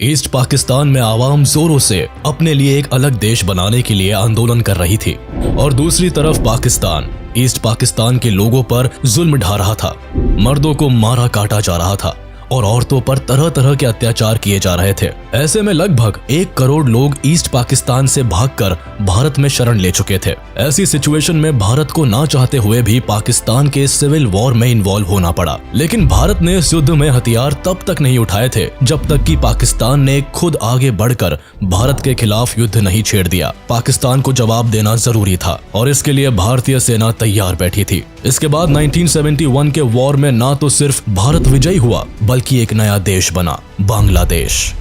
East Pakistan में आवाम जोरों से अपने लिए एक अलग देश बनाने के लिए आंदोलन कर रही थी और दूसरी तरफ पाकिस्तान ईस्ट पाकिस्तान के लोगों पर जुल्म ढा रहा था। मर्दों को मारा काटा जा रहा था और औरतों पर तरह तरह के अत्याचार किए जा रहे थे। ऐसे में लगभग 1 करोड़ लोग ईस्ट पाकिस्तान से भागकर भारत में शरण ले चुके थे। ऐसी सिचुएशन में भारत को ना चाहते हुए भी पाकिस्तान के सिविल वॉर में इन्वॉल्व होना पड़ा। लेकिन भारत ने इस युद्ध में हथियार तब तक नहीं उठाए थे जब तक कि पाकिस्तान ने खुद आगे बढ़कर भारत के खिलाफ युद्ध नहीं छेड़ दिया। पाकिस्तान को जवाब देना जरूरी था और इसके लिए भारतीय सेना तैयार बैठी थी। इसके बाद 1971 के वॉर में ना तो सिर्फ भारत विजयी हुआ बल्कि एक नया देश बना, बांग्लादेश।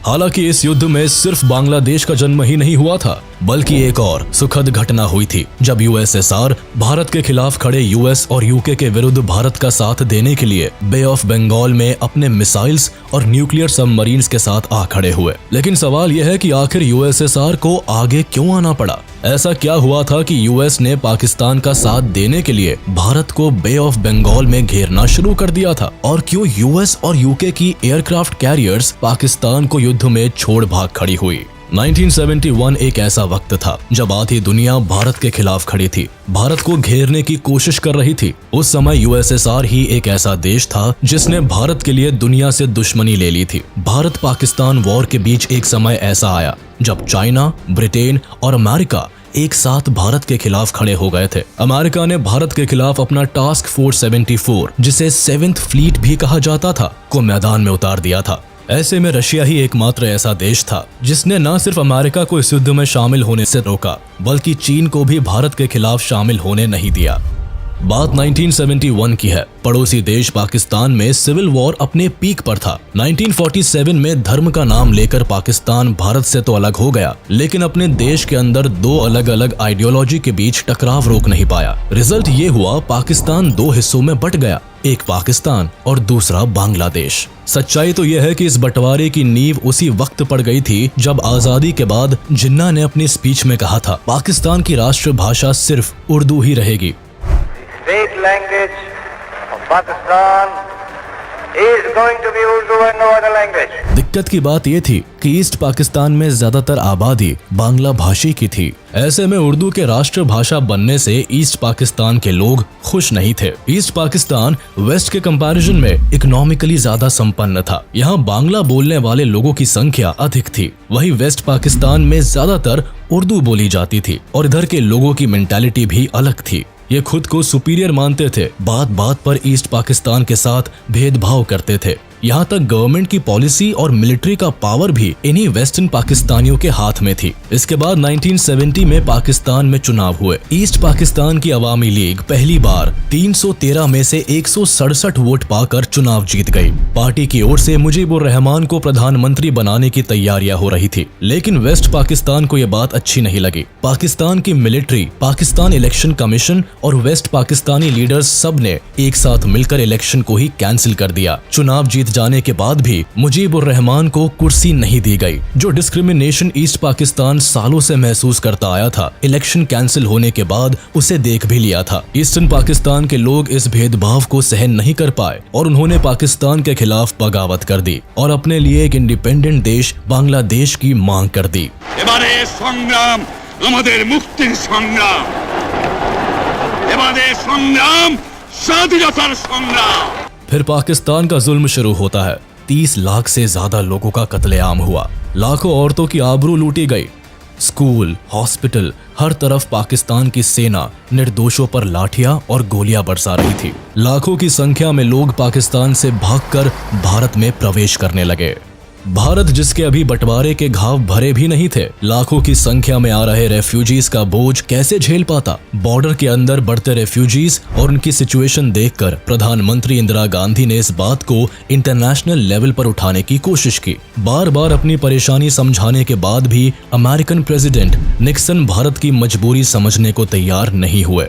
हालांकि इस युद्ध में सिर्फ बांग्लादेश का जन्म ही नहीं हुआ था बल्कि एक और सुखद घटना हुई थी जब यूएसएसआर भारत के खिलाफ खड़े यूएस और यूके के विरुद्ध भारत का साथ देने के लिए बे ऑफ बंगाल में अपने मिसाइल्स और न्यूक्लियर सबमरीन्स के साथ आ खड़े हुए। लेकिन सवाल यह है कि आखिर यूएसएसआर को आगे क्यों आना पड़ा? ऐसा क्या हुआ था कि यूएस ने पाकिस्तान का साथ देने के लिए भारत को बे ऑफ बंगाल में घेरना शुरू कर दिया था? और क्यों यूएस और यूके की एयरक्राफ्ट कैरियर्स पाकिस्तान को युद्ध में छोड़ भाग खड़ी हुई? 1971 एक ऐसा वक्त था जब आधी दुनिया भारत के खिलाफ खड़ी थी, भारत को घेरने की कोशिश कर रही थी। उस समय यूएसएसआर ही एक ऐसा देश था जिसने भारत के लिए दुनिया से दुश्मनी ले ली थी। भारत पाकिस्तान वॉर के बीच एक समय ऐसा आया जब चाइना, ब्रिटेन और अमेरिका एक साथ भारत के खिलाफ खड़े हो गए थे। अमेरिका ने भारत के खिलाफ अपना टास्क फोर्स 74, जिसे 7th फ्लीट भी कहा जाता था, को मैदान में उतार दिया था। ऐसे में रशिया ही एकमात्र ऐसा देश था जिसने न सिर्फ अमेरिका को इस युद्ध में शामिल होने से रोका बल्कि चीन को भी भारत के खिलाफ शामिल होने नहीं दिया। बात 1971 की है। पड़ोसी देश पाकिस्तान में सिविल वॉर अपने पीक पर था। 1947 में धर्म का नाम लेकर पाकिस्तान भारत से तो अलग हो गया, लेकिन अपने देश के अंदर 2 अलग अलग आइडियोलॉजी के बीच टकराव रोक नहीं पाया। रिजल्ट ये हुआ, पाकिस्तान 2 हिस्सों में बट गया, एक पाकिस्तान और दूसरा बांग्लादेश। सच्चाई तो यह है कि इस बंटवारे की नींव उसी वक्त पड़ गई थी जब आजादी के बाद जिन्ना ने अपनी स्पीच में कहा था, पाकिस्तान की राष्ट्रभाषा सिर्फ उर्दू ही रहेगी। State language of Pakistan is going to be Urdu and no other language. दिक्कत की बात यह थी कि ईस्ट पाकिस्तान में ज्यादातर आबादी बांग्ला भाषी की थी। ऐसे में उर्दू के राष्ट्रभाषा बनने से ईस्ट पाकिस्तान के लोग खुश नहीं थे। ईस्ट पाकिस्तान वेस्ट के कंपैरिजन में इकोनॉमिकली ज्यादा संपन्न था। यहाँ बांग्ला बोलने वाले लोगों की संख्या अधिक थी। वहीं वेस्ट पाकिस्तान में ज्यादातर उर्दू बोली जाती थी और इधर के लोगों की मेंटालिटी भी अलग थी। ये खुद को सुपीरियर मानते थे, बात बात पर ईस्ट पाकिस्तान के साथ भेदभाव करते थे। यहाँ तक गवर्नमेंट की पॉलिसी और मिलिट्री का पावर भी इन्हीं वेस्टर्न पाकिस्तानियों के हाथ में थी। इसके बाद 1970 में पाकिस्तान में चुनाव हुए। ईस्ट पाकिस्तान की अवामी लीग पहली बार 313 में से 167 वोट पाकर चुनाव जीत गई। पार्टी की ओर से मुजीबुर रहमान को प्रधानमंत्री बनाने की तैयारियां हो रही थी, लेकिन वेस्ट पाकिस्तान को यह बात अच्छी नहीं लगी। पाकिस्तान की मिलिट्री, पाकिस्तान इलेक्शन कमीशन और वेस्ट पाकिस्तानी लीडर्स सब ने एक साथ मिलकर इलेक्शन को ही कैंसिल कर दिया। चुनाव जीत जाने के बाद भी मुजीबुर रहमान को कुर्सी नहीं दी गई। जो डिस्क्रिमिनेशन ईस्ट पाकिस्तान सालों से महसूस करता आया था, इलेक्शन कैंसिल होने के बाद उसे देख भी लिया था। ईस्टर्न पाकिस्तान के लोग इस भेदभाव को सहन नहीं कर पाए और उन्होंने पाकिस्तान के खिलाफ बगावत कर दी और अपने लिए एक इंडिपेंडेंट देश बांग्लादेश की मांग कर दी। फिर पाकिस्तान का जुल्म शुरू होता है। 30 लाख से ज्यादा लोगों का कत्लेआम हुआ, लाखों औरतों की आबरू लूटी गई। स्कूल, हॉस्पिटल, हर तरफ पाकिस्तान की सेना निर्दोषों पर लाठियां और गोलियां बरसा रही थी। लाखों की संख्या में लोग पाकिस्तान से भागकर भारत में प्रवेश करने लगे। भारत जिसके अभी बंटवारे के घाव भरे भी नहीं थे, लाखों की संख्या में आ रहे रेफ्यूजीज का बोझ कैसे झेल पाता? बॉर्डर के अंदर बढ़ते रेफ्यूजीज और उनकी सिचुएशन देखकर प्रधानमंत्री इंदिरा गांधी ने इस बात को इंटरनेशनल लेवल पर उठाने की कोशिश की। बार बार अपनी परेशानी समझाने के बाद भी अमेरिकन प्रेसिडेंट निक्सन भारत की मजबूरी समझने को तैयार नहीं हुए।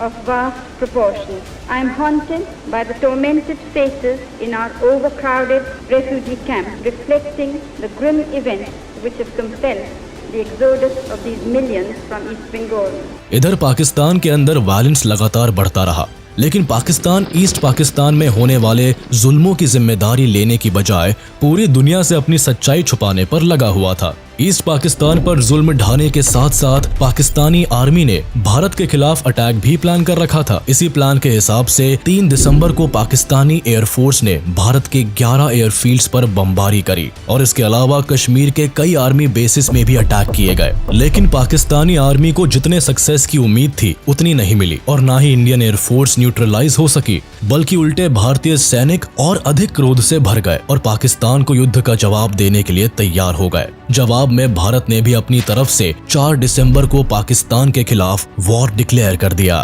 Of vast proportions. I am haunted by the tormented faces in our overcrowded refugee camps, reflecting the grim events which have compelled the exodus of these millions from East Bengal. इधर पाकिस्तान के अंदर वायलेंस लगातार बढ़ता रहा। लेकिन Pakistan east Pakistan में होने वाले जुल्मों की जिम्मेदारी लेने की बजाय पूरी दुनिया से अपनी सच्चाई छुपाने पर लगा हुआ था। ईस्ट पाकिस्तान पर जुल्म ढाने के साथ साथ पाकिस्तानी आर्मी ने भारत के खिलाफ अटैक भी प्लान कर रखा था। इसी प्लान के हिसाब से 3 दिसंबर को पाकिस्तानी एयरफोर्स ने भारत के 11 एयरफील्ड्स पर बमबारी करी और इसके अलावा कश्मीर के कई आर्मी बेसिस में भी अटैक किए गए। लेकिन पाकिस्तानी आर्मी को जितने सक्सेस की उम्मीद थी उतनी नहीं मिली और ना ही इंडियन एयरफोर्स न्यूट्रलाइज हो सकी, बल्कि उल्टे भारतीय सैनिक और अधिक क्रोध से भर गए और पाकिस्तान को युद्ध का जवाब देने के लिए तैयार हो गए। जवाब में भारत ने भी अपनी तरफ से 4 दिसंबर को पाकिस्तान के खिलाफ वॉर डिक्लेयर कर दिया।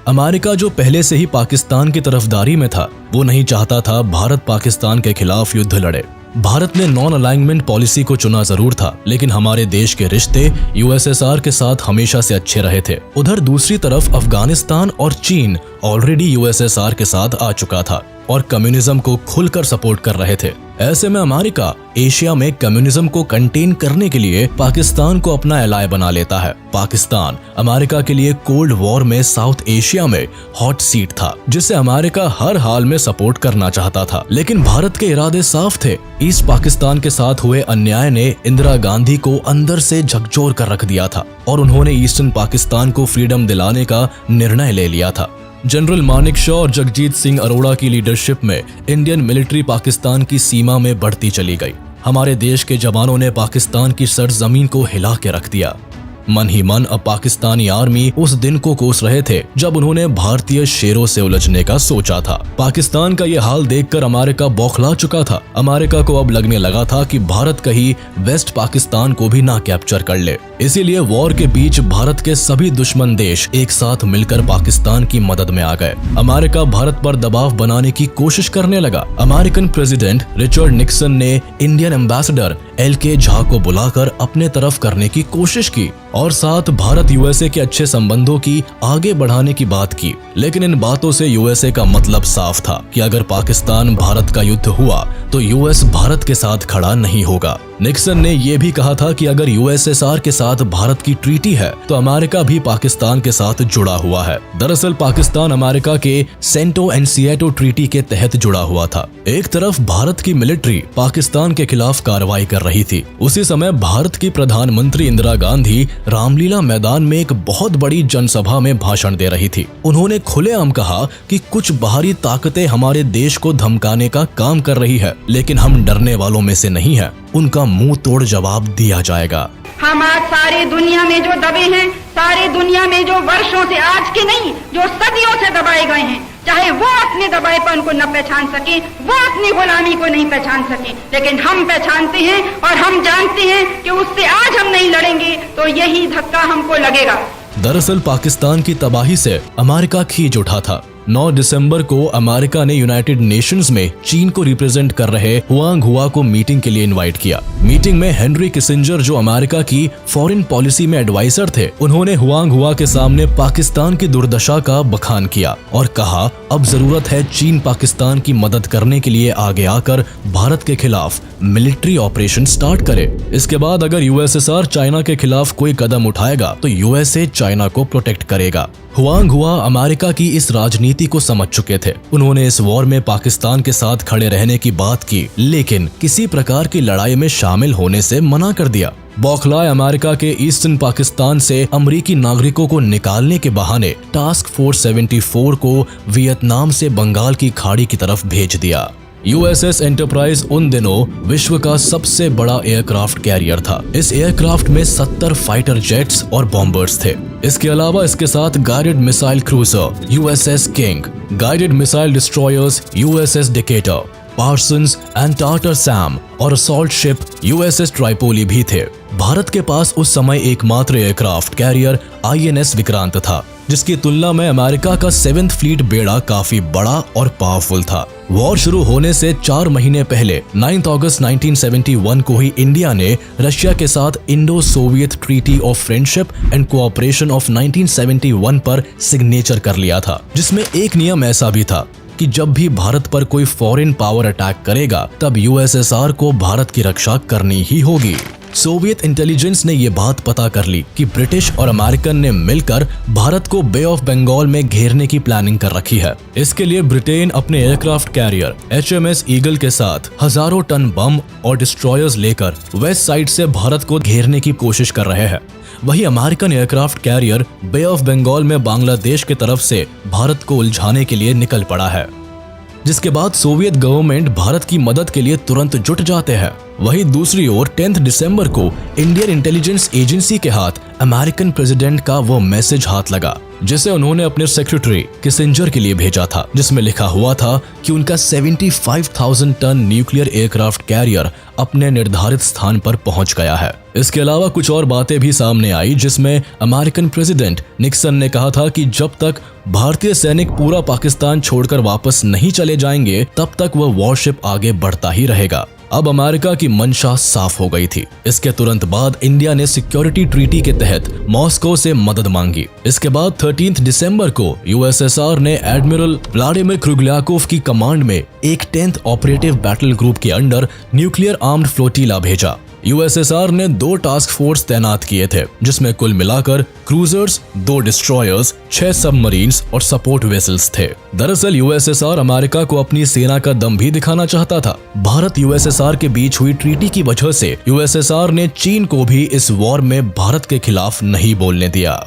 अमेरिका जो पहले से ही पाकिस्तान की तरफदारी में था, वो नहीं चाहता था भारत पाकिस्तान के खिलाफ युद्ध लड़े। भारत ने नॉन अलाइनमेंट पॉलिसी को चुना जरूर था, लेकिन हमारे देश के रिश्ते यूएसएसआर के साथ हमेशा से अच्छे रहे थे। उधर दूसरी तरफ अफगानिस्तान और चीन ऑलरेडी यूएसएसआर के साथ आ चुका था और कम्युनिज्म को खुलकर सपोर्ट कर रहे थे। ऐसे में अमेरिका एशिया में कम्युनिज्म को कंटेन करने के लिए पाकिस्तान को अपना एलाय बना लेता है। पाकिस्तान अमेरिका के लिए कोल्ड वॉर में साउथ एशिया में हॉट सीट था, जिसे अमेरिका हर हाल में सपोर्ट करना चाहता था। लेकिन भारत के इरादे साफ थे। ईस्ट पाकिस्तान के साथ हुए अन्याय ने इंदिरा गांधी को अंदर से झकझोर कर रख दिया था और उन्होंने ईस्टर्न पाकिस्तान को फ्रीडम दिलाने का निर्णय ले लिया था। जनरल मानेकशॉ और जगजीत सिंह अरोड़ा की लीडरशिप में इंडियन मिलिट्री पाकिस्तान की सीमा में बढ़ती चली गई। हमारे देश के जवानों ने पाकिस्तान की सरजमीन को हिला के रख दिया। मन ही मन अब पाकिस्तानी आर्मी उस दिन को कोस रहे थे जब उन्होंने भारतीय शेरों से उलझने का सोचा था। पाकिस्तान का ये हाल देखकर अमेरिका बौखला चुका था। अमेरिका को अब लगने लगा था कि भारत कहीं वेस्ट पाकिस्तान को भी ना कैप्चर कर ले। इसीलिए वॉर के बीच भारत के सभी दुश्मन देश एक साथ मिलकर पाकिस्तान की मदद में आ गए। अमेरिका भारत पर दबाव बनाने की कोशिश करने लगा। अमेरिकन प्रेसिडेंट रिचर्ड निक्सन ने इंडियन एम्बेसडर LK झा को बुलाकर अपने तरफ करने की कोशिश की और साथ भारत यूएसए के अच्छे संबंधों की आगे बढ़ाने की बात की। लेकिन इन बातों से यूएसए का मतलब साफ था कि अगर पाकिस्तान भारत का युद्ध हुआ तो यूएस भारत के साथ खड़ा नहीं होगा। निक्सन ने यह भी कहा था कि अगर यूएसएसआर के साथ भारत की ट्रीटी है तो अमेरिका भी पाकिस्तान के साथ जुड़ा हुआ है। दरअसल पाकिस्तान अमेरिका के सेंटो एंड सिएटो ट्रीटी के तहत जुड़ा हुआ था। एक तरफ भारत की मिलिट्री पाकिस्तान के खिलाफ कार्रवाई कर रही थी, उसी समय भारत की प्रधानमंत्री इंदिरा गांधी रामलीला मैदान में एक बहुत बड़ी जनसभा में भाषण दे रही थी। उन्होंने खुलेआम कहा कि कुछ बाहरी ताकतें हमारे देश को धमकाने का काम कर रही है, लेकिन हम डरने वालों में से नहीं है। उनका मुंह तोड़ जवाब दिया जाएगा। हम आज सारी दुनिया में जो दबे हैं, सारी दुनिया में जो वर्षों से, आज के नहीं, जो सदियों से दबाए गए हैं, चाहे वो अपने दबाएपन को न पहचान सके, वो अपनी गुलामी को नहीं पहचान सके, लेकिन हम पहचानते हैं और हम जानते हैं कि उससे आज हम नहीं लड़ेंगे तो यही धक्का हमको लगेगा। दरअसल पाकिस्तान की तबाही से अमेरिका खींच उठा था। 9 दिसंबर को अमेरिका ने यूनाइटेड नेशंस में चीन को रिप्रेजेंट कर रहे हुआंग हुआ को मीटिंग के लिए इनवाइट किया। मीटिंग में हेनरी किसिंजर, जो अमेरिका की फॉरेन पॉलिसी में एडवाइजर थे, उन्होंने हुआंग हुआ के सामने पाकिस्तान की दुर्दशा का बखान किया और कहा अब जरूरत है चीन पाकिस्तान की मदद करने के लिए आगे आकर भारत के खिलाफ मिलिट्री ऑपरेशन स्टार्ट करे। इसके बाद अगर यूएसएसआर चाइना के खिलाफ कोई कदम उठाएगा तो यूएसए चाइना को प्रोटेक्ट करेगा। हुआंग हुआ अमेरिका की इस राजनीति को समझ चुके थे। उन्होंने इस वॉर में पाकिस्तान के साथ खड़े रहने की बात की, लेकिन किसी प्रकार की लड़ाई में शामिल होने से मना कर दिया। बौखलाए अमेरिका के ईस्टर्न पाकिस्तान से अमेरिकी नागरिकों को निकालने के बहाने टास्क फोर्स 74 को वियतनाम से बंगाल की खाड़ी की तरफ भेज दिया। USS एंटरप्राइज उन दिनों विश्व का सबसे बड़ा एयरक्राफ्ट कैरियर था। इस एयरक्राफ्ट में 70 फाइटर जेट्स और बॉम्बर्स थे। इसके अलावा इसके साथ guided missile cruiser USS king, guided missile destroyers USS Decatur, Parsons and tartar Sam और असॉल्ट शिप USS ट्राइपोली भी थे। भारत के पास उस समय एकमात्र एयरक्राफ्ट कैरियर INS विक्रांत था, जिसकी तुलना में अमेरिका का 7th फ्लीट बेड़ा काफी बड़ा और पावरफुल था। वॉर शुरू होने से 4 महीने पहले 9 अगस्त 1971 को ही इंडिया ने रशिया के साथ Indo Soviet treaty of friendship and cooperation of 1971 पर सिग्नेचर कर लिया था, जिसमें एक नियम ऐसा भी था कि जब भी भारत पर कोई फॉरेन पावर अटैक करेगा तब USSR को भारत की रक्षा करनी ही होगी। सोवियत इंटेलिजेंस ने यह बात पता कर ली कि ब्रिटिश और अमेरिकन ने मिलकर भारत को बे ऑफ बंगाल में घेरने की प्लानिंग कर रखी है। इसके लिए ब्रिटेन अपने एयरक्राफ्ट कैरियर HMS ईगल के साथ हजारों टन बम और डिस्ट्रॉयर्स लेकर वेस्ट साइड से भारत को घेरने की कोशिश कर रहे हैं। वही American aircraft carrier Bay of Bengal में बांग्लादेश की तरफ से भारत को उलझाने के लिए निकल पड़ा है, जिसके बाद सोवियत गवर्नमेंट भारत की मदद के लिए तुरंत जुट जाते हैं। वहीं दूसरी ओर 10 दिसंबर को इंडियन इंटेलिजेंस एजेंसी के हाथ अमेरिकन प्रेसिडेंट का वो मैसेज हाथ लगा जिसे उन्होंने अपने सेक्रेटरी किसिंजर के लिए भेजा था, जिसमें लिखा हुआ था कि उनका 75,000 टन न्यूक्लियर एयरक्राफ्ट कैरियर अपने निर्धारित स्थान पर पहुंच गया है। इसके अलावा कुछ और बातें भी सामने आई, जिसमें अमेरिकन प्रेसिडेंट निक्सन ने कहा था कि जब तक भारतीय सैनिक पूरा पाकिस्तान छोड़कर वापस नहीं चले जाएंगे तब तक वह वॉरशिप आगे बढ़ता ही रहेगा। अब अमेरिका की मंशा साफ हो गई थी। इसके तुरंत बाद इंडिया ने सिक्योरिटी ट्रीटी के तहत मॉस्को से मदद मांगी। इसके बाद 13 दिसंबर को USSR ने एडमिरल व्लादिमीर क्रुगल्याकोव की कमांड में एक 10th ऑपरेटिव बैटल ग्रुप के अंडर न्यूक्लियर आर्म्ड फ्लोटिला भेजा। USSR ने 2 टास्क फोर्स तैनात किए थे, जिसमें कुल मिलाकर क्रूजर्स, 2 डिस्ट्रॉयर्स, 6 सबमरीन्स और सपोर्ट वेसल्स थे। दरअसल USSR अमेरिका को अपनी सेना का दम भी दिखाना चाहता था। भारत USSR के बीच हुई ट्रीटी की वजह से USSR ने चीन को भी इस वॉर में भारत के खिलाफ नहीं बोलने दिया।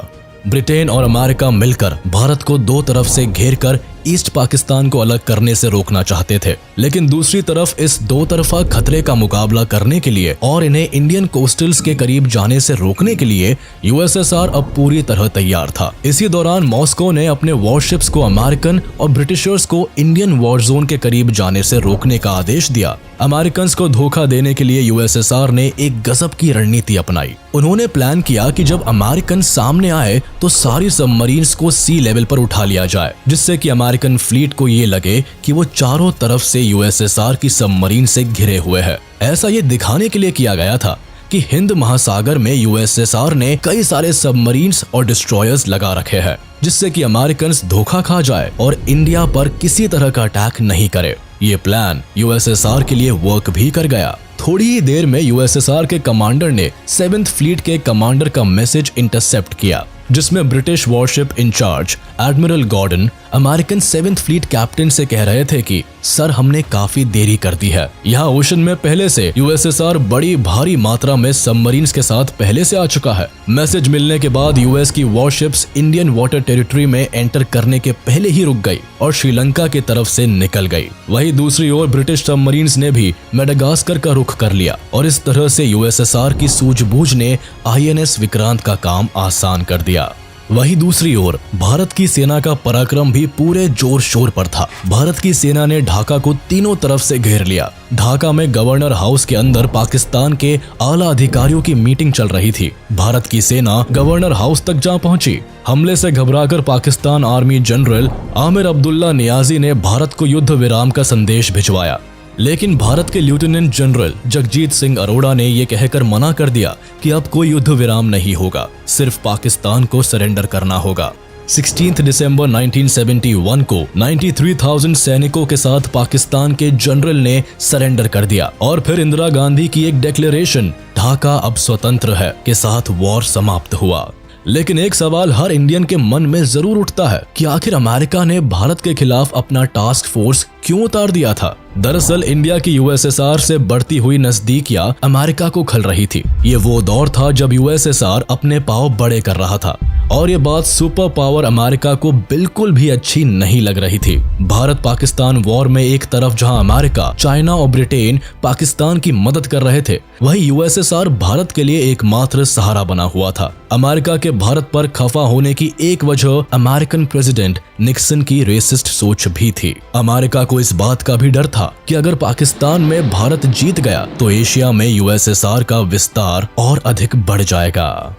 ब्रिटेन और अमेरिका मिलकर भारत को 2 तरफ से घेरकर ईस्ट पाकिस्तान को अलग करने से रोकना चाहते थे, लेकिन दूसरी तरफ इस 2 तरफा खतरे का मुकाबला करने के लिए और इन्हें इंडियन कोस्टल्स के करीब जाने से रोकने के लिए USSR अब पूरी तरह तैयार था। इसी दौरान मॉस्को ने अपने वॉरशिप्स को अमेरिकन और ब्रिटिशर्स को इंडियन वॉर जोन के करीब जाने से रोकने का आदेश दिया। अमेरिकन को धोखा देने के लिए USSR ने एक गजब की रणनीति अपनाई। उन्होंने प्लान किया कि जब अमेरिकन सामने आए तो सारी सबमरीन्स को सी लेवल पर उठा लिया जाए, जिससे कि अमेरिकन फ्लीट को ये लगे कि वो चारों तरफ से USSR की सबमरीन से घिरे हुए हैं। ऐसा ये दिखाने के लिए किया गया था कि हिंद महासागर में USSR ने कई सारे सबमरीन्स और डिस्ट्रॉयर्स लगा रखे हैं, जिससे कि अमेरिकन धोखा खा जाए और इंडिया पर किसी तरह का अटैक नहीं करे। ये प्लान USSR के लिए वर्क भी कर गया। थोड़ी ही देर में USSR के कमांडर ने 7th फ्लीट के कमांडर का मैसेज इंटरसेप्ट किया, जिसमें British warship incharge admiral Gordon American 7th fleet captain से कह रहे थे कि सर, हमने काफी देरी कर दी है। यहाँ ओशन में पहले से USSR बड़ी भारी मात्रा में सबमरीन्स के साथ पहले से आ चुका है। मैसेज मिलने के बाद US की वॉरशिप्स इंडियन वाटर टेरिटरी में एंटर करने के पहले ही रुक गई और श्रीलंका की तरफ से निकल गई। वहीं दूसरी ओर ब्रिटिश सबमरीन्स ने भी मेडागास्कर का रुख कर लिया और इस तरह से USSR की सूझबूझ ने INS विक्रांत का काम आसान कर दिया। वहीं दूसरी ओर भारत की सेना का पराक्रम भी पूरे जोर शोर पर था। भारत की सेना ने ढाका को तीनों तरफ से घेर लिया। ढाका में गवर्नर हाउस के अंदर पाकिस्तान के आला अधिकारियों की मीटिंग चल रही थी। भारत की सेना गवर्नर हाउस तक जा पहुंची। हमले से घबराकर पाकिस्तान आर्मी जनरल आमिर अब्दुल्ला नियाजी ने भारत को युद्ध विराम का संदेश भिजवाया, लेकिन भारत के लेफ्टिनेंट जनरल जगजीत सिंह अरोड़ा ने यह कहकर मना कर दिया कि अब कोई युद्ध विराम नहीं होगा, सिर्फ पाकिस्तान को सरेंडर करना होगा। 16 दिसंबर 1971 को 93,000 सैनिकों के साथ पाकिस्तान के जनरल ने सरेंडर कर दिया और फिर इंदिरा गांधी की एक डिक्लेरेशन, ढाका अब स्वतंत्र है, के साथ वॉर समाप्त हुआ। लेकिन एक सवाल हर इंडियन के मन में जरूर उठता है कि आखिर अमेरिका ने भारत के खिलाफ अपना टास्क फोर्स क्यों उतार दिया था। दरअसल इंडिया की USSR से बढ़ती हुई नजदीकियां अमेरिका को खल रही थी। ये वो दौर था जब USSR अपने पांव बड़े कर रहा था और ये बात सुपर पावर अमेरिका को बिल्कुल भी अच्छी नहीं लग रही थी। भारत पाकिस्तान वॉर में एक तरफ जहां अमेरिका, चाइना और ब्रिटेन पाकिस्तान की मदद कर रहे थे, वहीं USSR भारत के लिए एकमात्र सहारा बना हुआ था। अमेरिका के भारत पर खफा होने की एक वजह अमेरिकन प्रेसिडेंट निक्सन की रेसिस्ट सोच भी थी। अमेरिका को इस बात का भी डर था कि अगर पाकिस्तान में भारत जीत गया तो एशिया में USSR का विस्तार और अधिक बढ़ जाएगा।